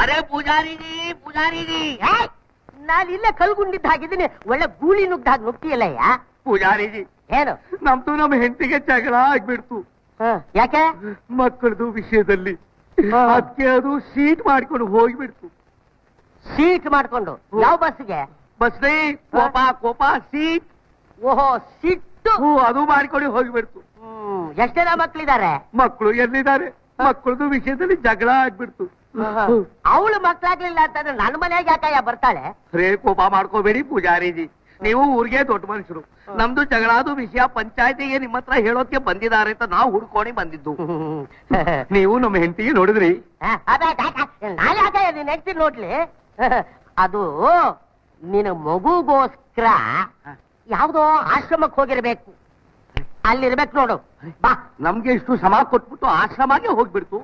ಅರೆ ಪೂಜಾರಿಜಿ ಪೂಜಾರಿಜಿ, ನಾನು ಇಲ್ಲೇ ಕಲ್ಗುಂಡಿದ್ದ ಹಾಗಿದ್ದೀನಿ, ಒಳ್ಳೆ ಗೂಳಿ ನುಗ್ದ ಹಾಗೆ ನುಗ್ತಿಯಲ್ಲಯ್ಯ. ಪೂಜಾರಿಜಿ ಏನು? ನಮ್ದು ನಮ್ಮ ಹೆಂಡತಿಗೆ ಜಗಳ ಆಗ್ಬಿಡ್ತು. ಯಾಕೆ? ಮಕ್ಕಳದು ವಿಷಯದಲ್ಲಿ. ಅದಕ್ಕೆ ಅದು ಸೀಟ್ ಮಾಡ್ಕೊಂಡು ಹೋಗ್ಬಿಡ್ತು. ಸೀಟ್ ಮಾಡ್ಕೊಂಡು? ಯಾವ ಬಸ್ಗೆ? ಬಸ್ನೇ ಕೋಪ ಕೋಪ ಸೀಟ್. ಓಹೋ, ಸಿಟ್ಟು. ಅದು ಮಾಡ್ಕೊಂಡು ಹೋಗ್ಬಿಡ್ತು. ಎಷ್ಟ್ ಜನ ಮಕ್ಳಿದ್ದಾರೆ? ಮಕ್ಕಳು ಎಲ್ಲಿದ್ದಾರೆ? ಮಕ್ಕಳದು ವಿಷಯದಲ್ಲಿ ಜಗಳ ಆಗ್ಬಿಡ್ತು. ಅವಳು ಮಕ್ಳಾಗ್ಲಿಲ್ಲ ಅಂತಂದ್ರೆ ನನ್ನ ಮನೆಯಾಗ ಯಾಕಯ್ಯ ಬರ್ತಾಳೆ? ರೇ ಕೋಪ ಮಾಡ್ಕೋಬೇಡಿ ಪೂಜಾರಿಜಿ, ನೀವು ಊರಿಗೆ ದೊಡ್ಡ ಮನುಷ್ಯರು. ನಮ್ದು ಜಗಳಾದು ವಿಷಯ ಪಂಚಾಯತಿಗೆ ನಿಮ್ಮ ಹತ್ರ ಹೇಳೋಕೆ ಬಂದಿದ್ದಾರೆ ಅಂತ ನಾವು ಹುಡ್ಕೊಂಡು ಬಂದಿದ್ದು. ನೀವು ನಮ್ಮ ಹೆಂಡತಿಗೆ ನೋಡಿದ್ರಿ? ನಾನು ಯಾಕಯ್ಯ ನೀನ್ ಹೆಂಡ್ತಿ ನೋಡ್ಲಿ? ಅದು ನಿನ್ನ ಮಗುಗೋಸ್ಕರ ಯಾವ್ದೋ ಆಶ್ರಮಕ್ಕೆ ಹೋಗಿರ್ಬೇಕು, ಅಲ್ಲಿರ್ಬೇಕು ನೋಡು. ಬಾ. ನಮ್ಗೆ ಇಷ್ಟು ಸಮ ಕೊಟ್ಬಿಟ್ಟು ಆಶ್ರಮಾಗೆ ಹೋಗ್ಬಿಡ್ತು.